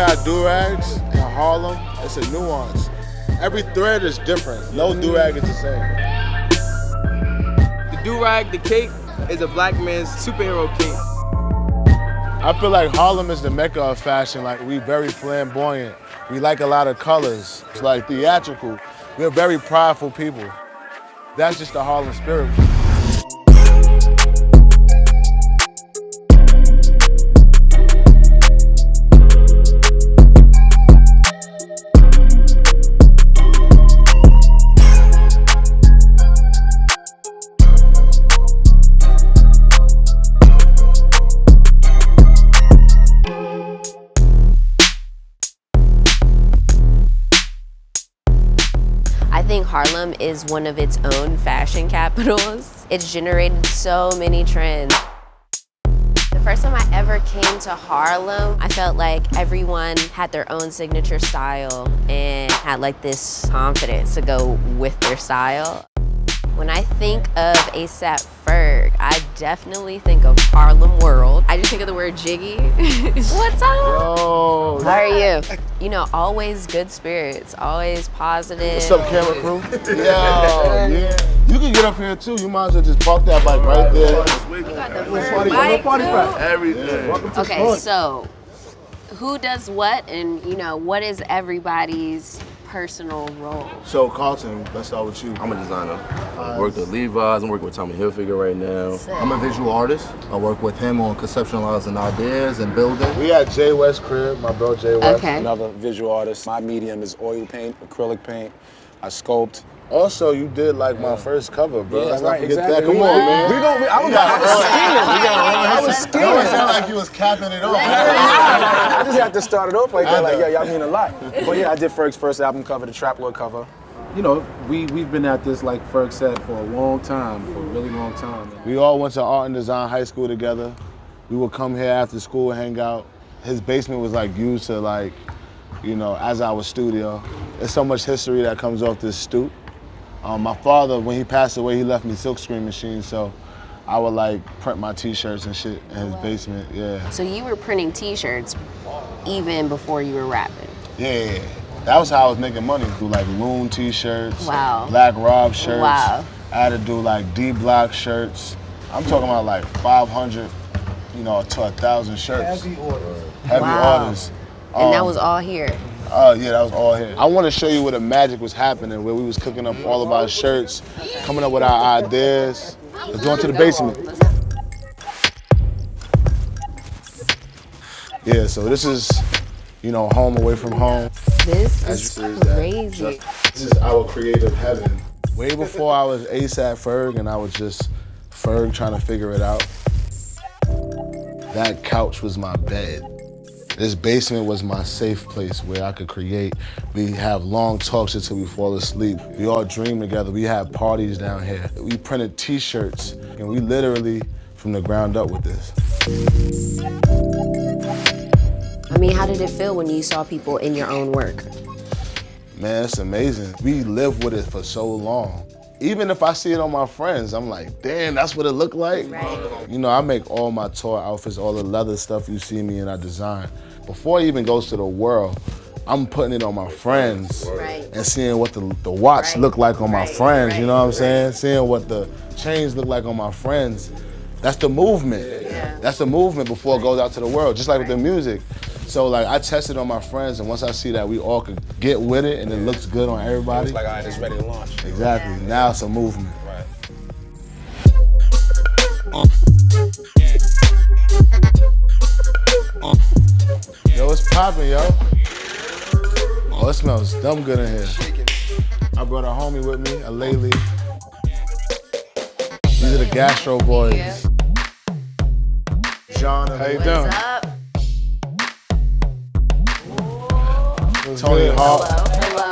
have do-rags in Harlem, it's a nuance. Every thread is different. No do-rag is the same. The do-rag, the cape, is a black man's superhero cape. I feel like Harlem is the mecca of fashion. Like, we very flamboyant. We like a lot of colors. It's like theatrical. We're very prideful people. That's just the Harlem spirit. I think Harlem is one of its own fashion capitals. It's generated so many trends. The first time I ever came to Harlem, I felt like everyone had their own signature style and had like this confidence to go with their style. When I think of A$AP Ferg, I definitely think of Harlem World. I just think of the word jiggy. What's up? Yo. How are you? You know, always good spirits, always positive. What's up, camera crew? Yo, yeah. You can get up here too. You might as well just park that bike right there. You got the Ferg bike too? Everything. Okay, so who does what, and you know, what is everybody's personal role? So Carlton, let's start with you. I'm a designer. I work with Levi's. I'm working with Tommy Hilfiger right now. I'm a visual artist. I work with him on conceptualizing ideas and building. We at Jay West crib, my bro Jay West. Okay. Another visual artist. My medium is oil paint, acrylic paint. I sculpt. Also, you did like my first cover, bro. Yeah, Let's not right, forget exactly. that. Come on, man. I was scheming. It sound like you was capping it off. I just had to start it off like that. Like, yeah, y'all mean a lot. But yeah, I did Ferg's first album cover, the Trap Lord cover. You know, we've been at this, like Ferg said, for a long time, for a really long time. We all went to art and design high school together. We would come here after school, hang out. His basement was like used to like, you know, as our studio. There's so much history that comes off this stoop. My father, when he passed away, he left me silkscreen machines, so I would like print my t-shirts and shit in his basement, yeah. So you were printing t-shirts even before you were rapping? Yeah. That was how I was making money, through like Loon t-shirts, Wow. Black Rob shirts. Wow. I had to do like D-Block shirts. I'm talking about like 500, you know, to 1,000 shirts. Heavy orders. Heavy Wow. orders. And that was all here? Yeah, that was all here. I want to show you where the magic was happening, where we was cooking up all of our shirts, coming up with our ideas. Let's go into the basement. Yeah, so this is, you know, home away from home. This As is you see, that crazy. This is our creative heaven. Way before I was A$AP Ferg and I was just Ferg trying to figure it out. That couch was my bed. This basement was my safe place where I could create. We have long talks until we fall asleep. We all dream together. We have parties down here. We printed t-shirts and we literally from the ground up with this. I mean, how did it feel when you saw people in your own work? Man, it's amazing. We lived with it for so long. Even if I see it on my friends, I'm like, damn, that's what it looked like. Right. You know, I make all my tour outfits, all the leather stuff you see me in, I design. Before it even goes to the world, I'm putting it on my friends Right. and seeing what the watch look like on my friends, you know what I'm saying? Seeing what the chains look like on my friends. That's the movement. Yeah. That's the movement before it goes out to the world, just like with the music. So like I tested on my friends, and once I see that we all could get with it and it looks good on everybody. It's like, all right, it's ready to launch. Exactly, now it's a movement. Right. Yo, what's poppin', yo? Oh, it smells dumb good in here. I brought a homie with me, Aleali. These are the Gastro boys. Yeah. John, how you What's doing? up? Tony Hawk. Hello.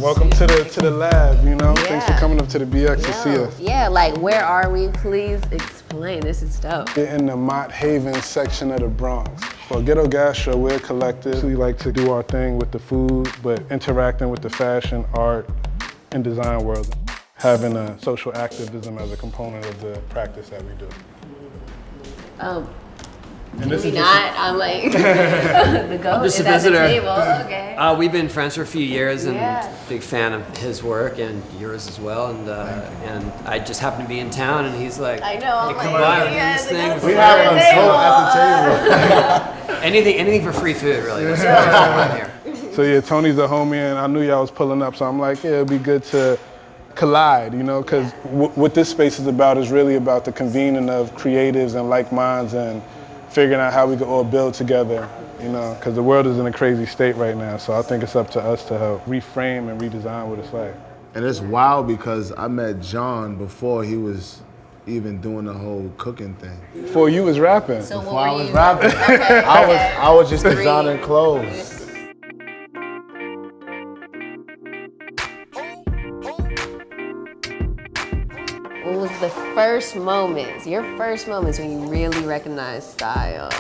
Welcome to the lab, you know? Thanks for Yeah. coming up to the BX to see Yo, us. yeah, like where are we? Please explain. This is dope. We're in the Mott Haven section of the Bronx. For Ghetto Gastro, we're a collective. We like to do our thing with the food, but interacting with the fashion, art, and design world. Having a social activism as a component of the practice that we do. And this is Not, I'm like, the goat just is a at the visitor. table, okay. We've been friends for a few years, and Yeah. big fan of his work and yours as well. And I just happened to be in town, and he's like, I know, I'm "Hey, come like, by, yeah, this the thing." goat's We at have the them table. at the table. Anything for free food, really. That's why I'm here. So yeah, Tony's a homie, and I knew y'all was pulling up, so I'm like, yeah, it'd be good to collide, you know, because what this space is about is really about the convening of creatives and like minds and figuring out how we can all build together, you know, because the world is in a crazy state right now. So I think it's up to us to help reframe and redesign what it's like. And it's wild because I met John before he was even doing the whole cooking thing. Before you was rapping. So what Before I were was you? rapping, Okay. I was just designing clothes. What was the first moments, your first moments when you really recognized style?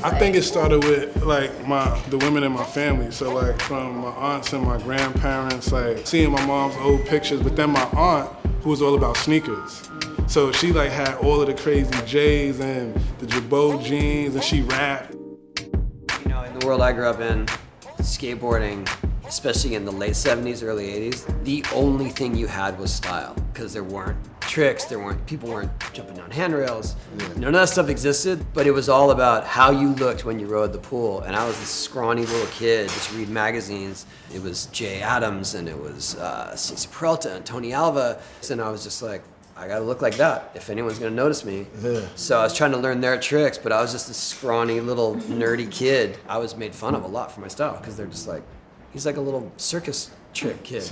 I think it started with like the women in my family. So like from my aunts and my grandparents, like seeing my mom's old pictures, but then my aunt, who was all about sneakers. So she like had all of the crazy J's and the Jabot jeans, and she rapped. You know, in the world I grew up in, skateboarding, especially in the late 70s, early 80s, the only thing you had was style, because there weren't tricks, people weren't jumping down handrails. None of that stuff existed, but it was all about how you looked when you rode the pool. And I was this scrawny little kid, just read magazines. It was Jay Adams, and it was Stacey Peralta and Tony Alva. And I was just like, I gotta look like that if anyone's gonna notice me. Yeah. So I was trying to learn their tricks, but I was just this scrawny little nerdy kid. I was made fun of a lot for my style, because they're just like, he's like a little circus trick kid.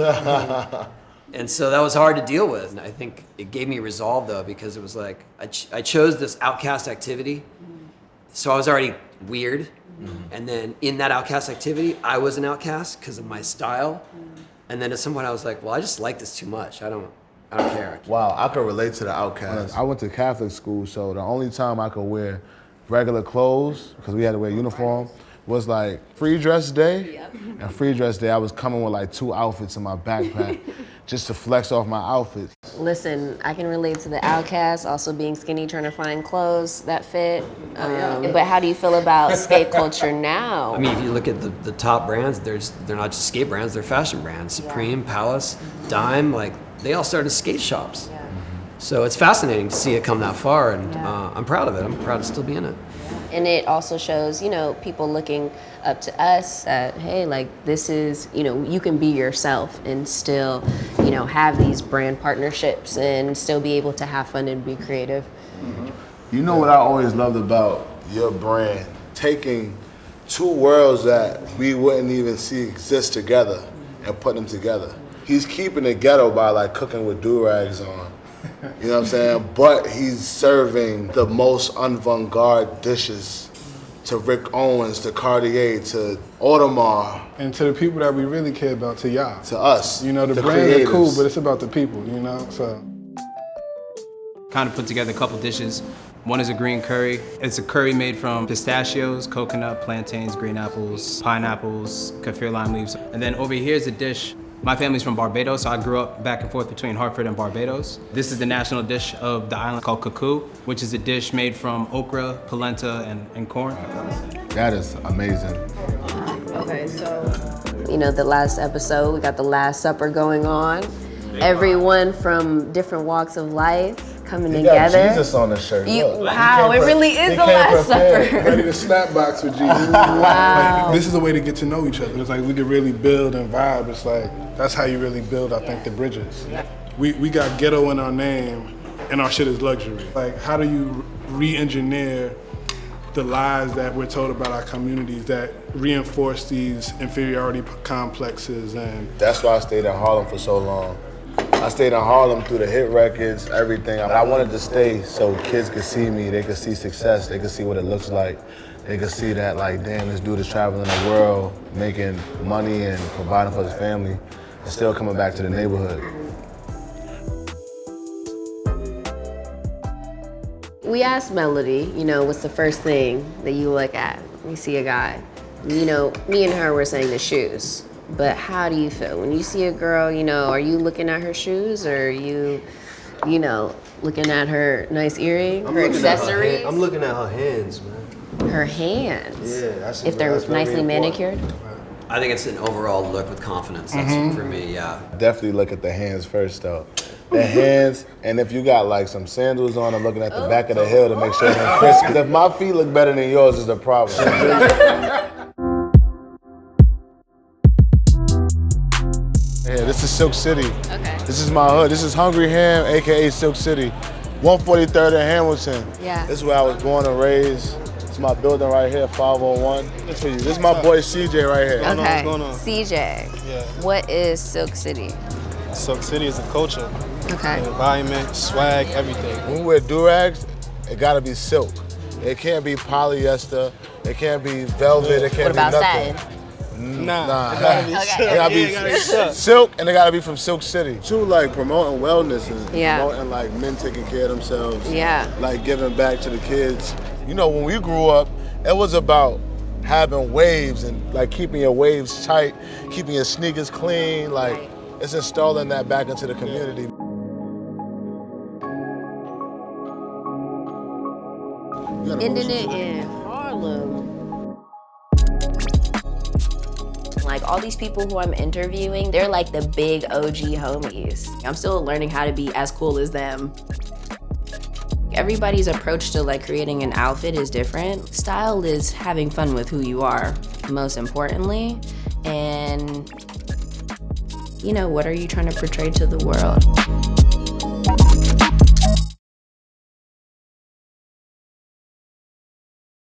And so that was hard to deal with. And I think it gave me resolve, though, because it was like, I chose this outcast activity. So I was already weird. And then in that outcast activity, I was an outcast because of my style. And then at some point I was like, well, I just like this too much. I don't care. Wow, I could relate to the outcast. I went to Catholic school, so the only time I could wear regular clothes, because we had to wear uniform, was like free dress day. Yep. And free dress day, I was coming with like 2 outfits in my backpack just to flex off my outfits. Listen, I can relate to the outcast, also being skinny, trying to find clothes that fit. But how do you feel about skate culture now? I mean, if you look at the top brands, they're not just skate brands, they're fashion brands. Supreme, Palace, Dime, like they all started as skate shops. Yeah. So it's fascinating to see it come that far, and I'm proud of it. I'm proud to still be in it. And it also shows, you know, people looking up to us that, hey, like this is, you know, you can be yourself and still, you know, have these brand partnerships and still be able to have fun and be creative. You know what I always loved about your brand? Taking 2 worlds that we wouldn't even see exist together and putting them together. He's keeping it ghetto by like cooking with do-rags on. You know what I'm saying? But he's serving the most avant-garde dishes to Rick Owens, to Cartier, to Audemars. And to the people that we really care about, to y'all. To us. You know, the brands creators. are cool, but it's about the people, you know, so. Kind of put together a couple dishes. One is a green curry. It's a curry made from pistachios, coconut, plantains, green apples, pineapples, kaffir lime leaves. And then over here is a dish. My family's from Barbados, so I grew up back and forth between Hartford and Barbados. This is the national dish of the island called cuckoo, which is a dish made from okra, polenta, and corn. That is amazing. Okay, so, you know, the last episode, we got the Last Supper going on. Everyone from different walks of life coming together. Jesus on the shirt. Wow, it really is the Last Supper. Ready to snap box with Jesus. Wow. Like, this is a way to get to know each other. It's like we could really build and vibe. It's like, that's how you really build, I think, the bridges. Yeah. We got ghetto in our name, and our shit is luxury. Like, how do you re-engineer the lies that we're told about our communities that reinforce these inferiority complexes? And that's why I stayed in Harlem for so long. I stayed in Harlem through the hit records, everything. I wanted to stay so kids could see me, they could see success, they could see what it looks like. They could see that, like, damn, this dude is traveling the world, making money and providing for his family, and still coming back to the neighborhood. We asked Melody, you know, what's the first thing that you look at when you see a guy? You know, me and her were saying the shoes. But how do you feel? When you see a girl, you know, are you looking at her shoes, or are you know, looking at her nice earring, her accessories? I'm looking at her hands, man. Her hands. Yeah, that's if they're that's very nicely important. manicured. I think it's an overall look with confidence. That's for me, yeah. Definitely look at the hands first though. The hands, and if you got like some sandals on, I'm looking at the back of the heel to make sure they're crisp. 'Cause if my feet look better than yours, is a problem. Yeah, this is Silk City. Okay. This is my hood. This is Hungry Ham, AKA Silk City. 143rd and Hamilton. Yeah. This is where I was born and raised. It's my building right here, 501. This for you. This is my boy CJ right here. Okay. What's going on? CJ. Yeah. What is Silk City? Silk City is a culture, Okay. the environment, swag, everything. When we wear do-rags, it gotta be silk. It can't be polyester. It can't be velvet. It can't What about be nothing. satin? Nah, it gotta be Okay. silk. It gotta Yeah, be it gotta be silk. silk, and it gotta be from Silk City. Too, like promoting wellness and Yeah. promoting like men taking care of themselves. Yeah. Like giving back to the kids. You know, when we grew up, it was about having waves and like keeping your waves tight, keeping your sneakers clean. Like it's installing that back into the community. Ending it in Harlem. Like all these people who I'm interviewing, they're like the big OG homies. I'm still learning how to be as cool as them. Everybody's approach to like creating an outfit is different. Style is having fun with who you are, most importantly. And you know, what are you trying to portray to the world?